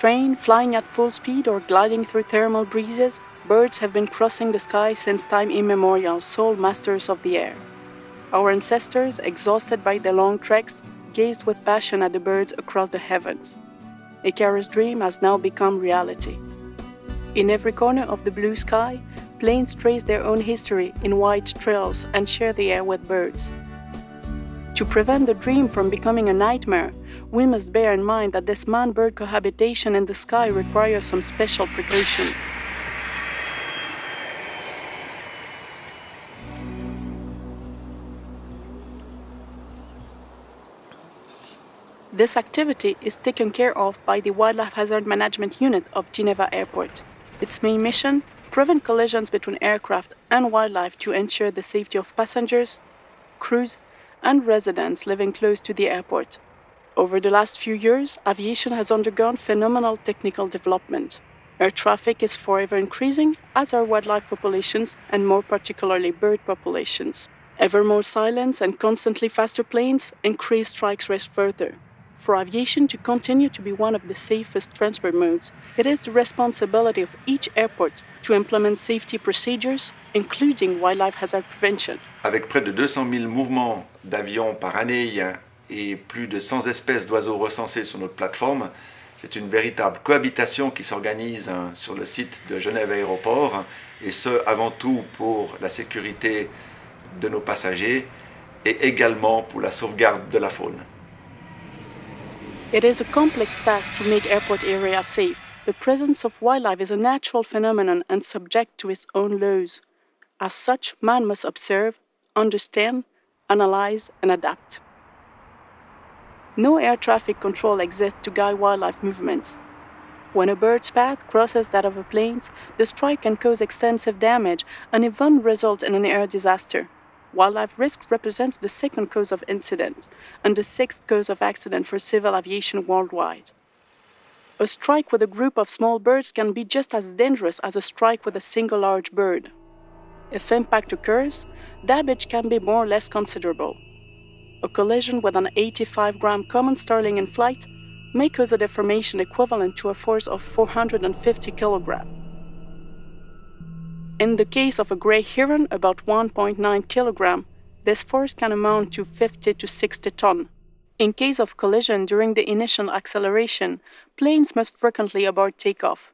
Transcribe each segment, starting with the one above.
train, flying at full speed, or gliding through thermal breezes, birds have been crossing the sky since time immemorial, sole masters of the air. Our ancestors, exhausted by their long treks, gazed with passion at the birds across the heavens. Icarus' dream has now become reality. In every corner of the blue sky, planes trace their own history in white trails and share the air with birds. To prevent the dream from becoming a nightmare, we must bear in mind that this man-bird cohabitation in the sky requires some special precautions. This activity is taken care of by the Wildlife Hazard Management Unit of Geneva Airport. Its main mission: prevent collisions between aircraft and wildlife to ensure the safety of passengers, crews, and residents living close to the airport. Over the last few years, aviation has undergone phenomenal technical development. Air traffic is forever increasing, as are wildlife populations and more particularly bird populations. Ever more silence and constantly faster planes increase strike risk further. For aviation to continue to be one of the safest transport modes, it is the responsibility of each airport to implement safety procedures, including wildlife hazard prevention. Avec près de 200 000 mouvements d'avions par année et plus de 100 espèces d'oiseaux recensées sur notre plateforme, c'est une véritable cohabitation qui s'organise sur le site de Genève Aéroport, et ce avant tout pour la sécurité de nos passagers et également pour la sauvegarde de la faune. It is a complex task to make airport areas safe. The presence of wildlife is a natural phenomenon and subject to its own laws. As such, man must observe, understand, analyze, and adapt. No air traffic control exists to guide wildlife movements. When a bird's path crosses that of a plane's, the strike can cause extensive damage and even result in an air disaster. Wildlife risk represents the second cause of incident and the sixth cause of accident for civil aviation worldwide. A strike with a group of small birds can be just as dangerous as a strike with a single large bird. If impact occurs, damage can be more or less considerable. A collision with an 85-gram common starling in flight may cause a deformation equivalent to a force of 450 kilograms. In the case of a gray heron, about 1.9 kilogram, this force can amount to 50 to 60 tons. In case of collision during the initial acceleration, planes must frequently abort takeoff.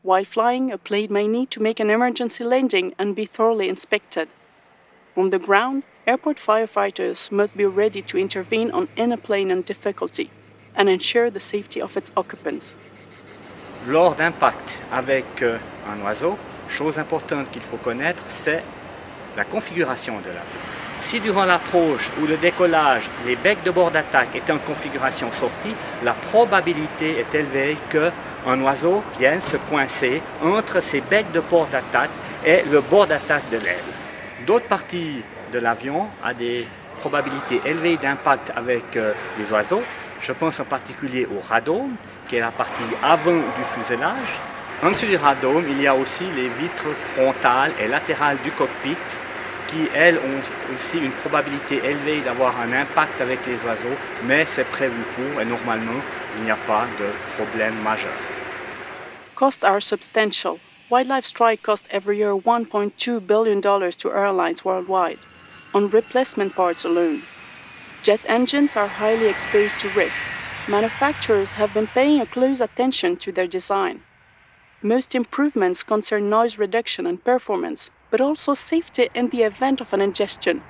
While flying, a plane may need to make an emergency landing and be thoroughly inspected. On the ground, airport firefighters must be ready to intervene on any plane in difficulty and ensure the safety of its occupants. Lors d'impact avec un oiseau, chose importante qu'il faut connaître, c'est la configuration de l'avion. Si durant l'approche ou le décollage, les becs de bord d'attaque étaient en configuration sortie, la probabilité est élevée qu'un oiseau vienne se coincer entre ces becs de bord d'attaque et le bord d'attaque de l'aile. D'autres parties de l'avion ont des probabilités élevées d'impact avec les oiseaux. Je pense en particulier au radome, qui est la partie avant du fuselage. En dessous du radome, il y a aussi les vitres frontales et latérales du cockpit qui, elles, ont aussi une probabilité élevée d'avoir un impact avec les oiseaux, mais c'est prévu pour et normalement, il n'y a pas de problème majeur. Costs are substantial. Wildlife strike costs every year $1.2 billion to airlines worldwide, on replacement parts alone. Jet engines are highly exposed to risk. Manufacturers have been paying a close attention to their design. Most improvements concern noise reduction and performance, but also safety in the event of an ingestion.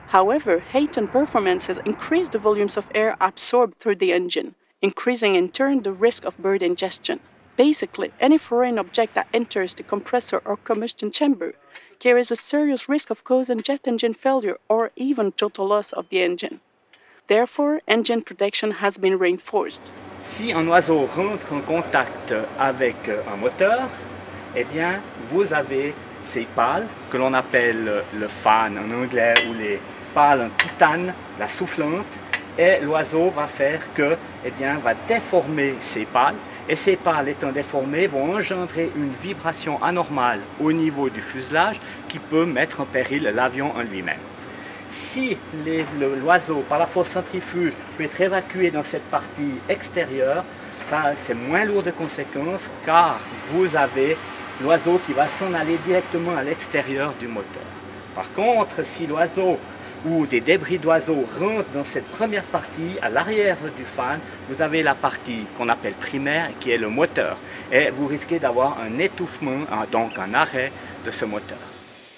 However, heightened performances increase the volumes of air absorbed through the engine, increasing in turn the risk of bird ingestion. Basically, any foreign object that enters the compressor or combustion chamber carries a serious risk of causing jet engine failure or even total loss of the engine. Therefore, engine protection has been reinforced. Si un oiseau rentre en contact avec un moteur, eh bien, vous avez ces pales que l'on appelle le fan en anglais ou les pales en titane, la soufflante, et l'oiseau va faire que, eh bien, va déformer ces pales, et ces pales étant déformées vont engendrer une vibration anormale au niveau du fuselage qui peut mettre en péril l'avion en lui-même. Si l'oiseau, par la force centrifuge, peut être évacué dans cette partie extérieure, Ça, c'est moins lourd de conséquences car vous avez l'oiseau qui va s'en aller directement à l'extérieur du moteur. Par contre, si l'oiseau ou des débris d'oiseaux rentrent dans cette première partie, à l'arrière du fan, vous avez la partie qu'on appelle primaire, qui est le moteur. Et vous risquez d'avoir un étouffement, donc un arrêt de ce moteur.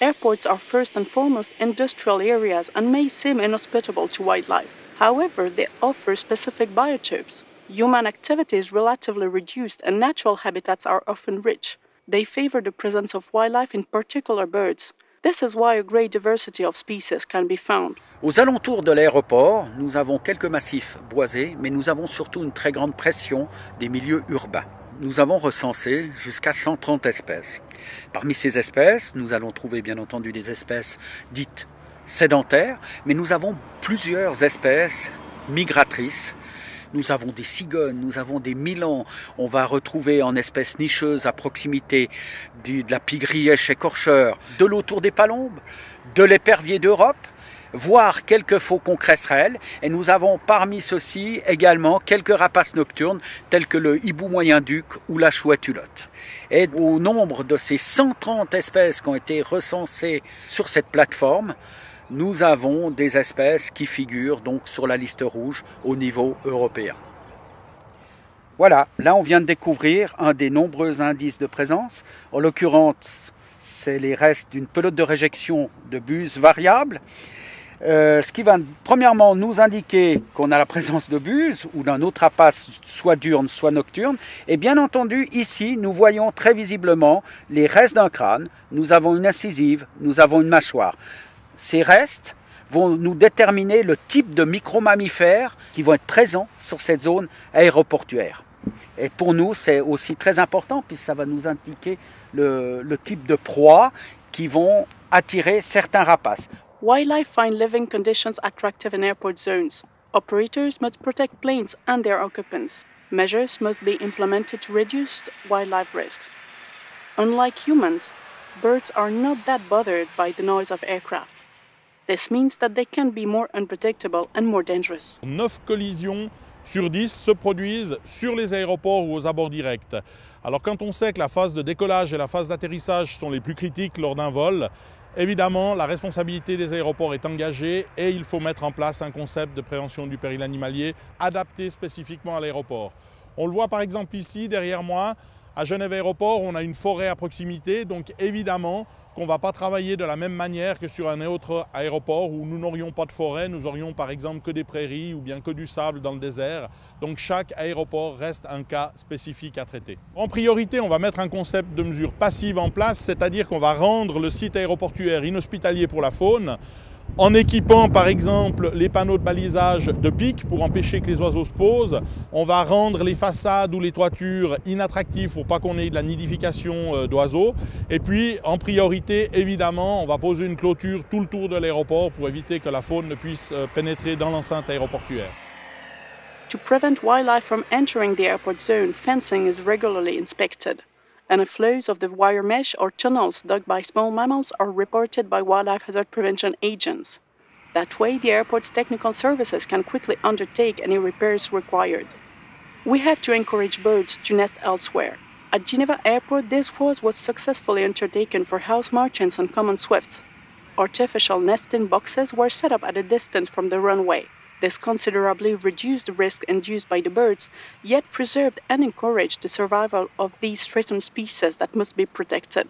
Airports are first and foremost industrial areas and may seem inhospitable to wildlife. However, they offer specific biotopes. Human activity is relatively reduced and natural habitats are often rich. They favor the presence of wildlife, in particular birds. This is why a great diversity of species can be found. Aux alentours de l'aéroport, nous avons quelques massifs boisés, mais nous avons surtout une très grande pression des milieux urbains. Nous avons recensé jusqu'à 130 espèces. Parmi ces espèces, nous allons trouver bien entendu des espèces dites sédentaires, mais nous avons plusieurs espèces migratrices. Nous avons des cigognes, nous avons des milans. On va retrouver en espèces nicheuses à proximité de la pie-grièche écorcheur, de l'autour des palombes, de l'épervier d'Europe, voire quelques faucons cresserelles. Et nous avons parmi ceux-ci également quelques rapaces nocturnes tels que le hibou moyen-duc ou la chouette hulotte. Et au nombre de ces 130 espèces qui ont été recensées sur cette plateforme, nous avons des espèces qui figurent donc sur la liste rouge au niveau européen. Voilà, là on vient de découvrir un des nombreux indices de présence. En l'occurrence, c'est les restes d'une pelote de réjection de buse variable. Ce qui va premièrement nous indiquer qu'on a la présence de buse ou d'un autre rapace soit diurne soit nocturne. Et bien entendu ici nous voyons très visiblement les restes d'un crâne. Nous avons une incisive, nous avons une mâchoire. Ces restes vont nous déterminer le type de micro-mammifères qui vont être présents sur cette zone aéroportuaire. Et pour nous, c'est aussi très important puisque ça va nous indiquer le type de proie qui vont attirer certains rapaces. Wildlife find living conditions attractive in airport zones. Operators must protect planes and their occupants. Measures must be implemented to reduce wildlife risks. Unlike humans, birds are not that bothered by the noise of aircraft. This means that they can be more unpredictable and more dangerous. 9 collisions sur 10 se produisent sur les aéroports ou aux abords directs. Alors quand on sait que la phase de décollage et la phase d'atterrissage sont les plus critiques lors d'un vol, évidemment la responsabilité des aéroports est engagée et il faut mettre en place un concept de prévention du péril animalier adapté spécifiquement à l'aéroport. On le voit par exemple ici derrière moi, à Genève Aéroport, on a une forêt à proximité, donc évidemment qu'on ne va pas travailler de la même manière que sur un autre aéroport où nous n'aurions pas de forêt, nous aurions par exemple que des prairies ou bien que du sable dans le désert. Donc chaque aéroport reste un cas spécifique à traiter. En priorité, on va mettre un concept de mesure passive en place, c'est-à-dire qu'on va rendre le site aéroportuaire inhospitalier pour la faune, en équipant par exemple les panneaux de balisage de pics pour empêcher que les oiseaux se posent. On va rendre les façades ou les toitures inattractives pour pas qu'on ait de la nidification d'oiseaux. Et puis en priorité, évidemment, on va poser une clôture tout le tour de l'aéroport pour éviter que la faune ne puisse pénétrer dans l'enceinte aéroportuaire. To prevent wildlife from entering the airport zone, fencing is regularly inspected, and the flows of the wire mesh or tunnels dug by small mammals are reported by wildlife hazard prevention agents. That way, the airport's technical services can quickly undertake any repairs required. We have to encourage birds to nest elsewhere. At Geneva Airport, this was successfully undertaken for house martins and common swifts. Artificial nesting boxes were set up at a distance from the runway. This considerably reduced the risk induced by the birds, yet preserved and encouraged the survival of these threatened species that must be protected.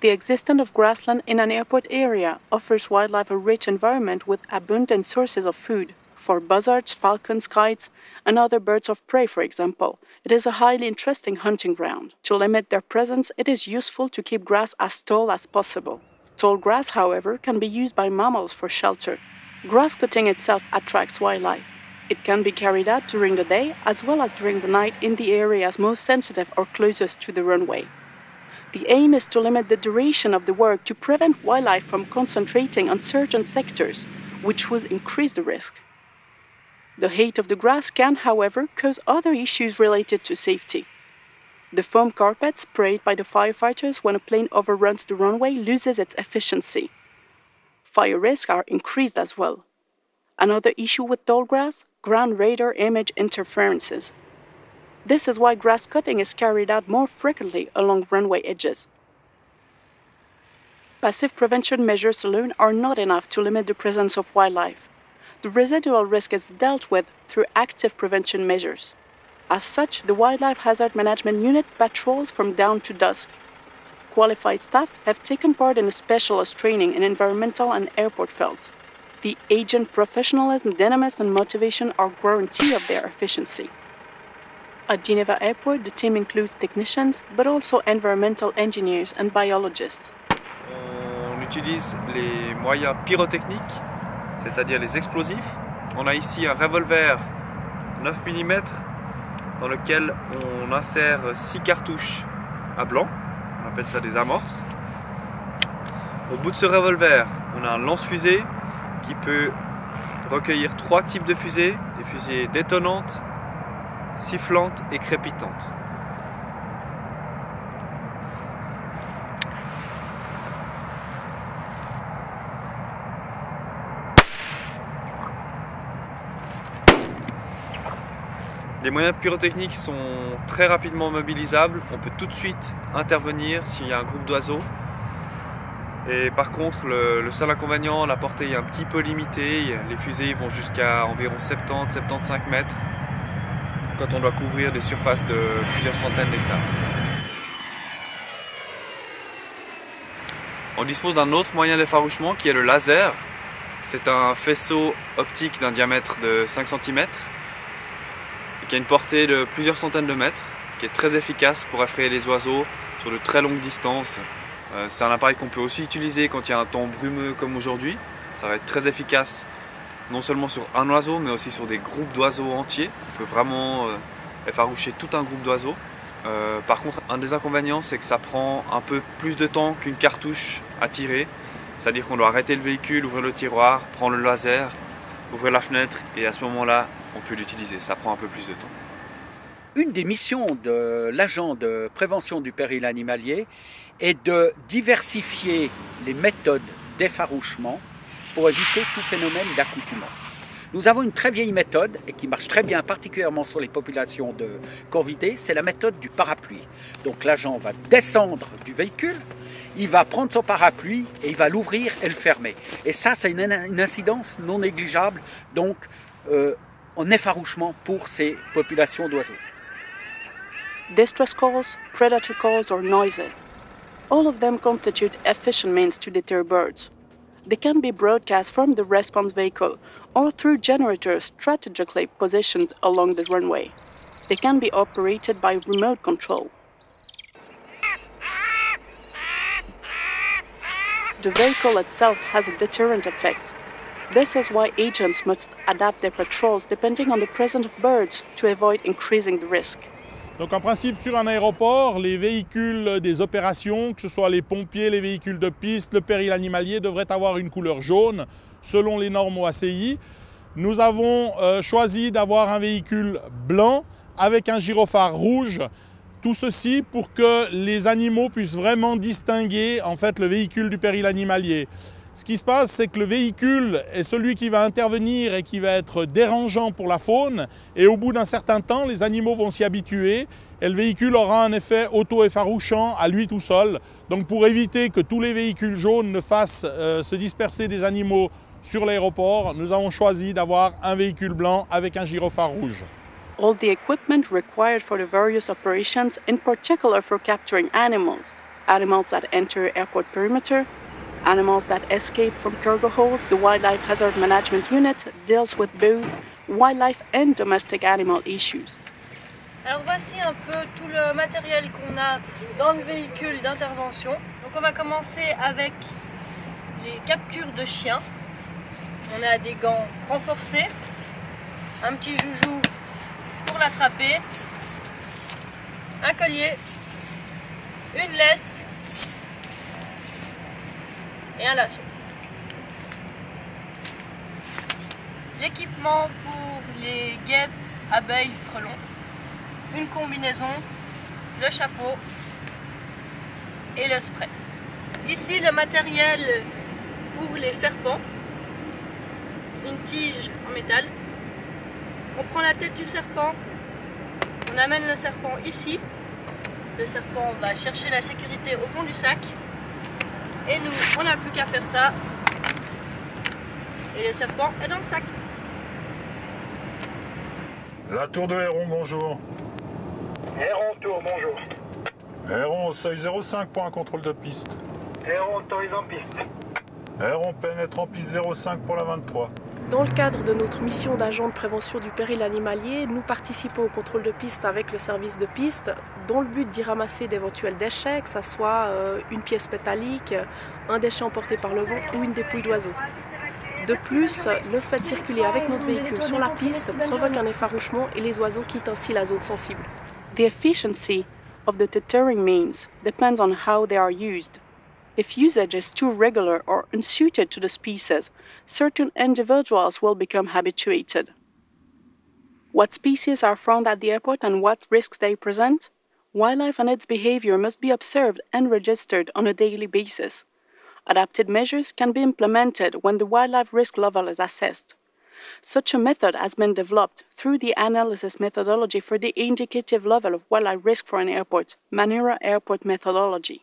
The existence of grassland in an airport area offers wildlife a rich environment with abundant sources of food. For buzzards, falcons, kites, and other birds of prey, for example, it is a highly interesting hunting ground. To limit their presence, it is useful to keep grass as tall as possible. Tall grass, however, can be used by mammals for shelter. Grass cutting itself attracts wildlife. It can be carried out during the day as well as during the night in the areas most sensitive or closest to the runway. The aim is to limit the duration of the work to prevent wildlife from concentrating on certain sectors, which would increase the risk. The height of the grass can, however, cause other issues related to safety. The foam carpet sprayed by the firefighters when a plane overruns the runway loses its efficiency. Fire risks are increased as well. Another issue with tall grass, ground radar image interferences. This is why grass cutting is carried out more frequently along runway edges. Passive prevention measures alone are not enough to limit the presence of wildlife. The residual risk is dealt with through active prevention measures. As such, the Wildlife Hazard Management Unit patrols from dawn to dusk. Qualified staff have taken part in a specialist training in environmental and airport fields. The agent professionalism, dynamism, and motivation are guarantee of their efficiency. At Geneva Airport, the team includes technicians, but also environmental engineers and biologists. On utilise les moyens pyrotechniques, c'est-à-dire les explosifs. On a ici un revolver 9 mm dans lequel on insère 6 cartouches à blanc. On appelle ça des amorces. Au bout de ce revolver, on a un lance-fusée qui peut recueillir 3 types de fusées, des fusées détonantes, sifflantes et crépitantes. Les moyens pyrotechniques sont très rapidement mobilisables, on peut tout de suite intervenir s'il y a un groupe d'oiseaux. Et par contre, le seul inconvénient, la portée est un petit peu limitée, les fusées vont jusqu'à environ 70-75 mètres quand on doit couvrir des surfaces de plusieurs centaines d'hectares. On dispose d'un autre moyen d'effarouchement qui est le laser. C'est un faisceau optique d'un diamètre de 5 cm qui a une portée de plusieurs centaines de mètres, qui est très efficace pour effrayer les oiseaux sur de très longues distances. C'est un appareil qu'on peut aussi utiliser quand il y a un temps brumeux comme aujourd'hui. Ça va être très efficace non seulement sur un oiseau, mais aussi sur des groupes d'oiseaux entiers. On peut vraiment effaroucher tout un groupe d'oiseaux. Par contre, un des inconvénients, c'est que ça prend un peu plus de temps qu'une cartouche à tirer. C'est-à-dire qu'on doit arrêter le véhicule, ouvrir le tiroir, prendre le laser, ouvrir la fenêtre, et à ce moment-là, on peut l'utiliser. Ça prend un peu plus de temps. Une des missions de l'agent de prévention du péril animalier est de diversifier les méthodes d'effarouchement pour éviter tout phénomène d'accoutumance. Nous avons une très vieille méthode et qui marche très bien, particulièrement sur les populations de corvidés, c'est la méthode du parapluie. Donc l'agent va descendre du véhicule, il va prendre son parapluie et il va l'ouvrir et le fermer. Et ça, c'est une incidence non négligeable donc en effarouchement pour ces populations d'oiseaux. Distress calls, predator calls, or noises. All of them constitute efficient means to deter birds. They can be broadcast from the response vehicle or through generators strategically positioned along the runway. They can be operated by remote control. The vehicle itself has a deterrent effect. This is why agents must adapt their patrols depending on the presence of birds to avoid increasing the risk. Donc en principe, sur un aéroport, les véhicules des opérations, que ce soit les pompiers, les véhicules de piste, le péril animalier, devraient avoir une couleur jaune selon les normes OACI. Nous avons choisi d'avoir un véhicule blanc avec un gyrophare rouge. Tout ceci pour que les animaux puissent vraiment distinguer en fait le véhicule du péril animalier. Ce qui se passe, c'est que le véhicule est celui qui va intervenir et qui va être dérangeant pour la faune. Et au bout d'un certain temps, les animaux vont s'y habituer et le véhicule aura un effet auto-effarouchant à lui tout seul. Donc pour éviter que tous les véhicules jaunes ne fassent se disperser des animaux sur l'aéroport, nous avons choisi d'avoir un véhicule blanc avec un gyrophare rouge. All the equipment required for the various operations, in particular for capturing animals that enter airport perimeter, animals that escape from cargo hold, the Wildlife Hazard Management Unit deals with both wildlife and domestic animal issues. Alors voici un peu tout le matériel qu'on a dans le véhicule d'intervention. Donc on va commencer avec les captures de chiens. On a des gants renforcés, un petit joujou pour l'attraper, un collier, une laisse et un lasso. L'équipement pour les guêpes, abeilles, frelons, une combinaison, le chapeau et le spray. Ici le matériel pour les serpents, une tige en métal. On prend la tête du serpent, on On amène le serpent ici. Le serpent va chercher la sécurité au fond du sac. Et nous, on n'a plus qu'à faire ça. Et le serpent est dans le sac. La tour de Héron, bonjour. Héron Tour, bonjour. Héron au seuil 05 pour un contrôle de piste. Héron autorisé en piste. Héron pénètre en piste 05 pour la 23. Dans le cadre de notre mission d'agent de prévention du péril animalier, nous participons au contrôle de piste avec le service de piste dans le but d'y ramasser d'éventuels déchets, que ce soit une pièce métallique, un déchet emporté par le vent ou une dépouille d'oiseau. De plus, le fait de circuler avec notre véhicule sur la piste provoque un effarouchement et les oiseaux quittent ainsi la zone sensible. The efficiency of the deterring means depends on how they are used. If usage is too regular or unsuited to the species, certain individuals will become habituated. What species are found at the airport and what risks they present? Wildlife and its behavior must be observed and registered on a daily basis. Adapted measures can be implemented when the wildlife risk level is assessed. Such a method has been developed through the analysis methodology for the indicative level of wildlife risk for an airport, Manura Airport Methodology.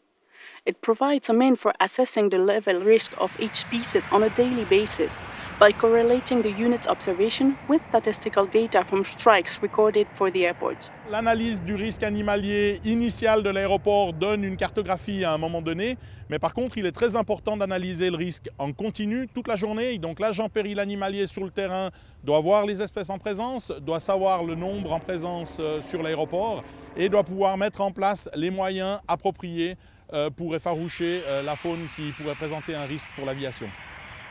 It provides a mean for assessing the level risk of each species on a daily basis by correlating the unit's observation with statistical data from strikes recorded for the airport. L'analyse du risque animalier initial de l'aéroport donne une cartographie à un moment donné, mais par contre, il est très important d'analyser le risque en continu toute la journée. Donc l'agent péril animalier sur le terrain doit voir les espèces en présence, doit savoir le nombre en présence sur l'aéroport et doit pouvoir mettre en place les moyens appropriés pour effaroucher la faune qui pourrait présenter un risque pour l'aviation.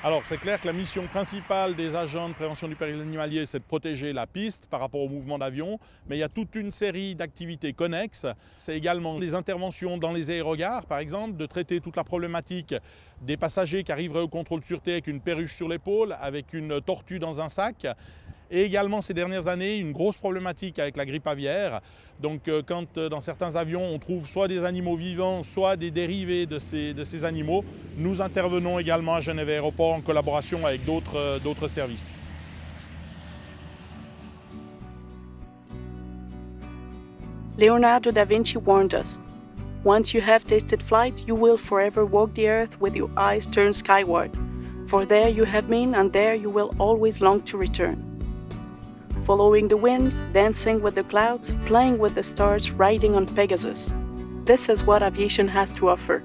Alors c'est clair que la mission principale des agents de prévention du péril animalier, c'est de protéger la piste par rapport au mouvement d'avion, mais il y a toute une série d'activités connexes. C'est également les interventions dans les aérogares, par exemple, de traiter toute la problématique des passagers qui arriveraient au contrôle de sûreté avec une perruche sur l'épaule, avec une tortue dans un sac. Et également ces dernières années, une grosse problématique avec la grippe aviaire. Donc quand dans certains avions on trouve soit des animaux vivants, soit des dérivés de ces animaux, nous intervenons également à Genève Aéroport en collaboration avec d'autres services. Leonardo da Vinci warned us, "Once you have tasted flight, you will forever walk the earth with your eyes turned skyward. For there you have been, and there you will always long to return. Following the wind, dancing with the clouds, playing with the stars, riding on Pegasus. This is what aviation has to offer.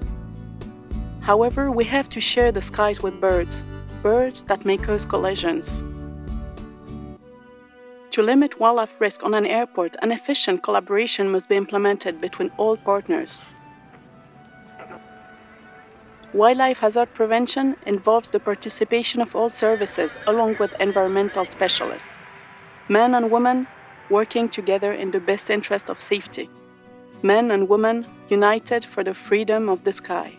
However, we have to share the skies with birds that may cause collisions. To limit wildlife risk on an airport, an efficient collaboration must be implemented between all partners. Wildlife hazard prevention involves the participation of all services along with environmental specialists. Men and women working together in the best interest of safety. Men and women united for the freedom of the sky.